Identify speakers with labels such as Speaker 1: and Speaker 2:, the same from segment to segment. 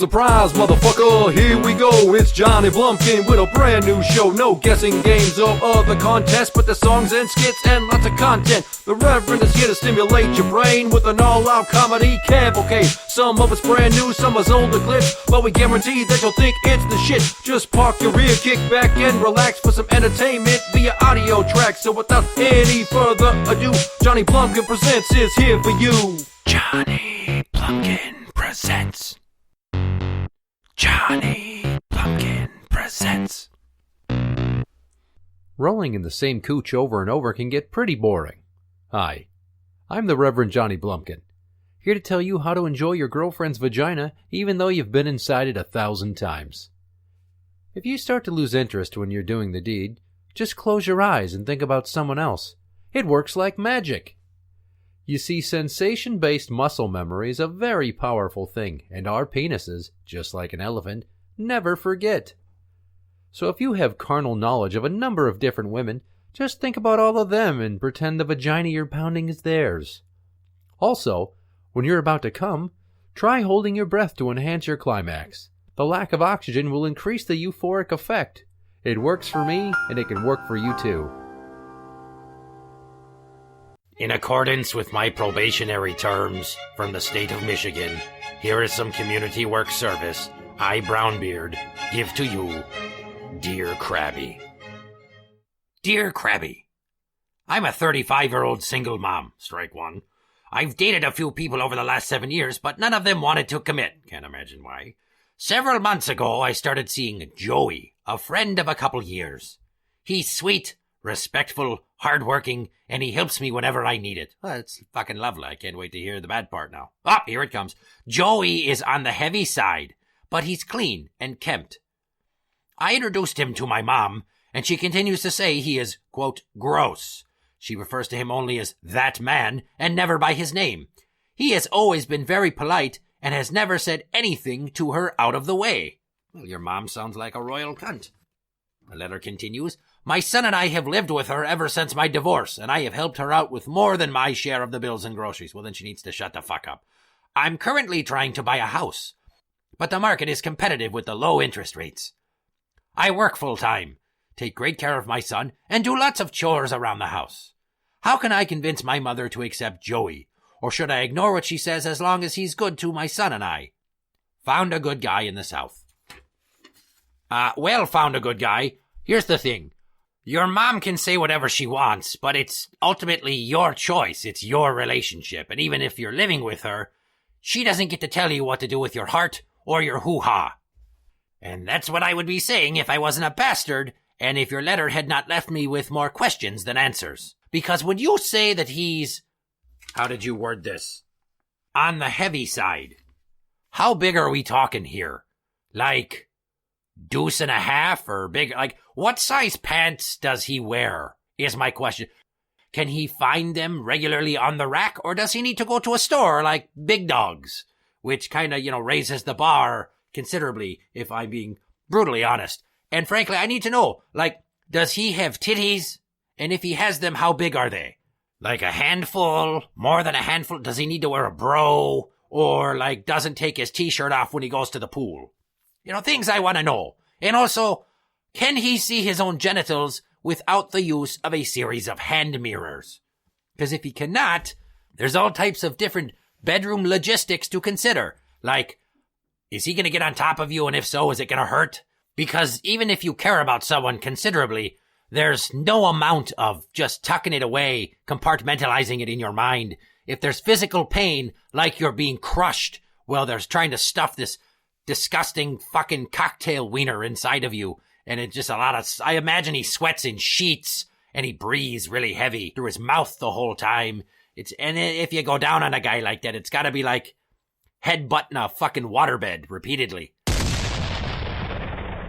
Speaker 1: Surprise, motherfucker, here we go. It's Johnny Blumpkin with a brand new show. No guessing games or other contests, but the songs and skits and lots of content. The Reverend is here to stimulate your brain with an all-out comedy cavalcade. Some of it's brand new, some is older clips, but we guarantee that you'll think it's the shit. Just park your ear, kick back and relax for some entertainment via audio track. So without any further ado, Johnny Blumpkin Presents is here for you. Johnny Blumpkin Presents. Johnny Blumpkin Presents. Rolling in the same cooch over and over can get pretty boring. Hi, I'm the Reverend Johnny Blumpkin, here to tell you how to enjoy your girlfriend's vagina even though you've been inside it 1,000 times. If you start to lose interest when you're doing the deed, just close your eyes and think about someone else. It works like magic. You see, sensation-based muscle memory is a very powerful thing, and our penises, just like an elephant, never forget. So if you have carnal knowledge of a number of different women, just think about all of them and pretend the vagina you're pounding is theirs. Also, when you're about to come, try holding your breath to enhance your climax. The lack of oxygen will increase the euphoric effect. It works for me, and it can work for you too.
Speaker 2: In accordance with my probationary terms from the state of Michigan, here is some community work service I, Brownbeard, give to you, Dear Krabby. Dear Krabby, I'm a 35-year-old single mom, strike one. I've dated a few people over the last 7 years, but none of them wanted to commit. Can't imagine why. Several months ago, I started seeing Joey, a friend of a couple years. He's sweet, respectful, hardworking, and he helps me whenever I need it. Well, it's fucking lovely. I can't wait to hear the bad part now. Ah, here it comes. Joey is on the heavy side, but he's clean and kempt. I introduced him to my mom, and she continues to say he is, quote, gross. She refers to him only as that man and never by his name. He has always been very polite and has never said anything to her out of the way. Well, your mom sounds like a royal cunt. The letter continues. My son and I have lived with her ever since my divorce, and I have helped her out with more than my share of the bills and groceries. Well, then she needs to shut the fuck up. I'm currently trying to buy a house, but the market is competitive with the low interest rates. I work full-time, take great care of my son, and do lots of chores around the house. How can I convince my mother to accept Joey? Or should I ignore what she says as long as he's good to my son and I? Found a good guy in the South. Found a good guy. Here's the thing. Your mom can say whatever she wants, but it's ultimately your choice. It's your relationship. And even if you're living with her, she doesn't get to tell you what to do with your heart or your hoo-ha. And that's what I would be saying if I wasn't a bastard and if your letter had not left me with more questions than answers. Because when you say that he's... How did you word this? On the heavy side. How big are we talking here? Like... deuce and a half or big? Like, what size pants does he wear is my question. Can he find them regularly on the rack, or does he need to go to a store like Big Dogs, which kind of, raises the bar considerably, if I'm being brutally honest. And frankly, I need to know, like, does he have titties? And if he has them, how big are they? Like a handful? More than a handful? Does he need to wear a bro? Or, like, doesn't take his t-shirt off when he goes to the pool? Things I want to know. And also, can he see his own genitals without the use of a series of hand mirrors? Because if he cannot, there's all types of different bedroom logistics to consider. Like, is he going to get on top of you? And if so, is it going to hurt? Because even if you care about someone considerably, there's no amount of just tucking it away, compartmentalizing it in your mind. If there's physical pain, like you're being crushed, well, there's trying to stuff this disgusting fucking cocktail wiener inside of you. And it's just a lot of... I imagine he sweats in sheets and he breathes really heavy through his mouth the whole time. And if you go down on a guy like that, it's got to be like headbutting a fucking waterbed repeatedly.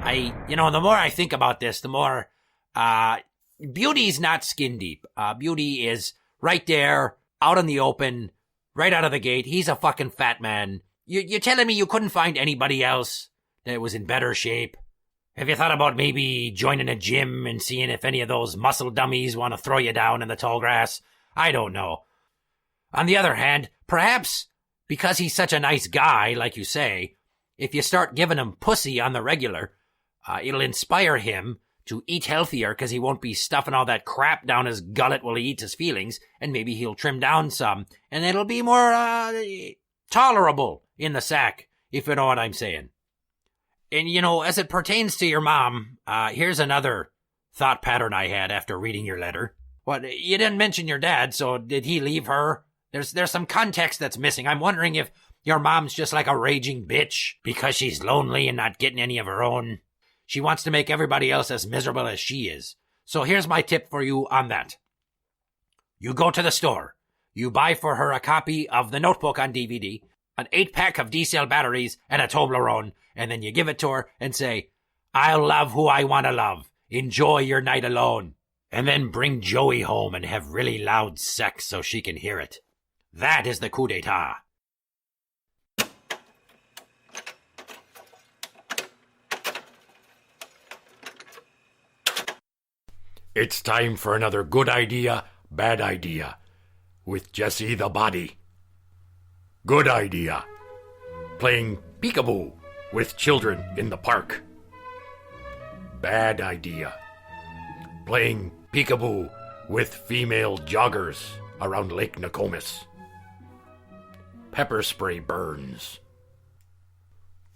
Speaker 2: The more I think about this, the more... beauty's not skin deep. Beauty is right there, out in the open, right out of the gate. He's a fucking fat man. You're telling me you couldn't find anybody else that was in better shape? Have you thought about maybe joining a gym and seeing if any of those muscle dummies want to throw you down in the tall grass? I don't know. On the other hand, perhaps because he's such a nice guy, like you say, if you start giving him pussy on the regular, it'll inspire him to eat healthier because he won't be stuffing all that crap down his gullet while he eats his feelings, and maybe he'll trim down some, and it'll be more tolerable in the sack, if you know what I'm saying. And, as it pertains to your mom, here's another thought pattern I had after reading your letter. What, you didn't mention your dad, so did he leave her? There's some context that's missing. I'm wondering if your mom's just like a raging bitch because she's lonely and not getting any of her own. She wants to make everybody else as miserable as she is. So here's my tip for you on that. You go to the store. You buy for her a copy of The Notebook on DVD, an 8-pack of D-cell batteries, and a Toblerone, and then you give it to her and say, I'll love who I want to love. Enjoy your night alone. And then bring Joey home and have really loud sex so she can hear it. That is the coup d'etat.
Speaker 3: It's time for another good idea, bad idea, with Jesse the Body. Good idea. Playing peekaboo with children in the park. Bad idea. Playing peekaboo with female joggers around Lake Nokomis. Pepper spray burns.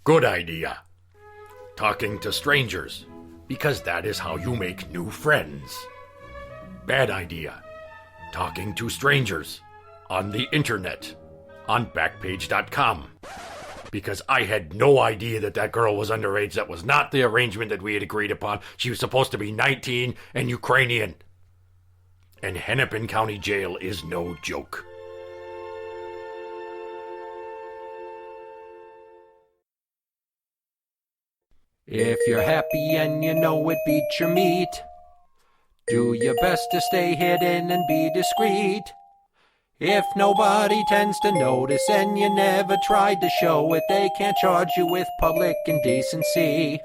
Speaker 3: Good idea. Talking to strangers, because that is how you make new friends. Bad idea. Talking to strangers on the internet, on Backpage.com. Because I had no idea that girl was underage. That was not the arrangement that we had agreed upon. She was supposed to be 19 and Ukrainian. And Hennepin County Jail is no joke.
Speaker 1: If you're happy and you know it beats your meat, do your best to stay hidden and be discreet. If nobody tends to notice and you never tried to show it, they can't charge you with public indecency.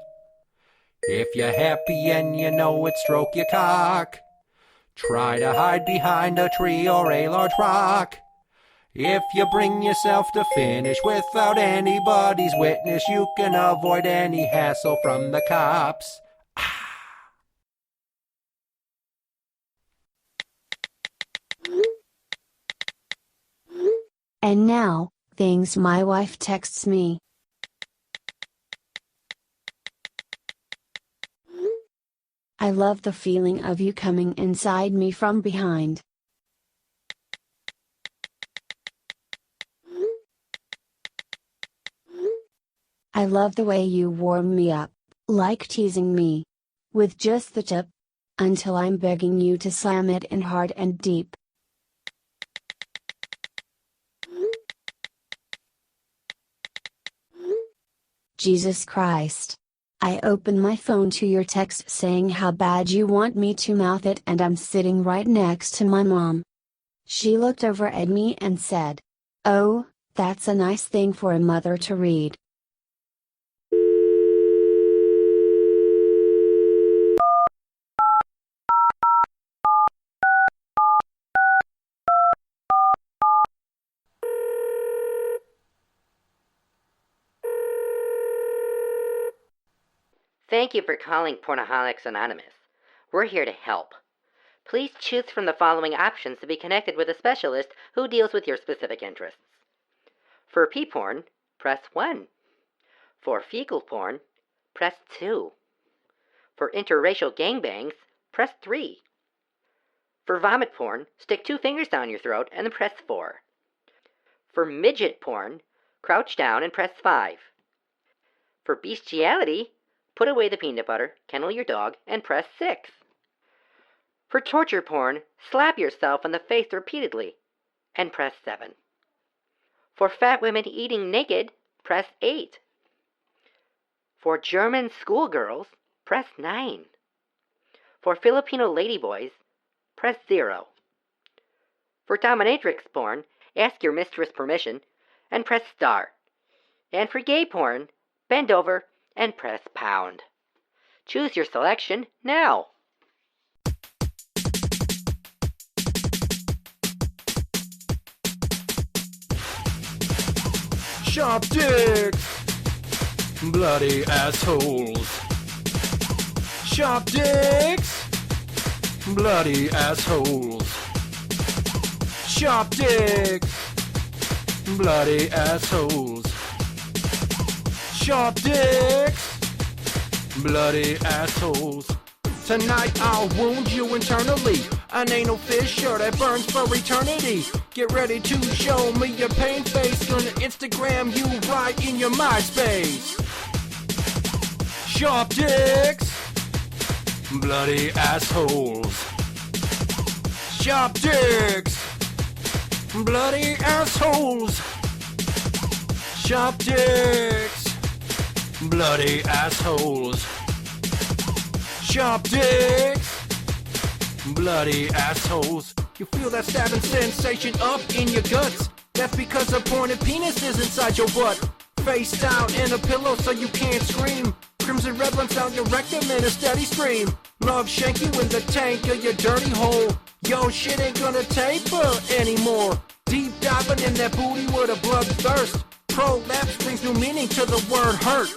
Speaker 1: If you're happy and you know it, stroke your cock. Try to hide behind a tree or a large rock. If you bring yourself to finish without anybody's witness, you can avoid any hassle from the cops.
Speaker 4: And now, things my wife texts me. I love the feeling of you coming inside me from behind. I love the way you warm me up, like teasing me. With just the tip. Until I'm begging you to slam it in hard and deep. Jesus Christ. I open my phone to your text saying how bad you want me to mouth it, and I'm sitting right next to my mom. She looked over at me and said, "Oh, that's a nice thing for a mother to read."
Speaker 5: Thank you for calling Pornaholics Anonymous. We're here to help. Please choose from the following options to be connected with a specialist who deals with your specific interests. For pee porn, press 1. For fecal porn, press 2. For interracial gangbangs, press 3. For vomit porn, stick 2 fingers down your throat and then press 4. For midget porn, crouch down and press 5. For bestiality, put away the peanut butter, kennel your dog, and press 6. For torture porn, slap yourself in the face repeatedly, and press 7. For fat women eating naked, press 8. For German schoolgirls, press 9. For Filipino ladyboys, press 0. For dominatrix porn, ask your mistress permission, and press star. And for gay porn, bend over and press pound. Choose your selection now.
Speaker 1: Sharp dicks! bloody assholes. Sharp dicks, bloody assholes. Sharp dicks, bloody assholes. Sharp dicks, bloody assholes. Tonight I'll wound you internally. An anal fissure that burns for eternity. Get ready to show me your pain face. Gonna Instagram you right in your MySpace. Sharp dicks, bloody assholes. Sharp dicks, bloody assholes. Sharp dicks, bloody assholes. Sharp dicks, bloody assholes. You feel that stabbing sensation up in your guts. That's because a pointed penis is inside your butt. Face down in a pillow so you can't scream. Crimson red runs down your rectum in a steady stream. Love shank you in the tank of your dirty hole. Yo, shit ain't gonna taper anymore. Deep diving in that booty with a bloodthirst. Prolapse brings new meaning to the word hurt.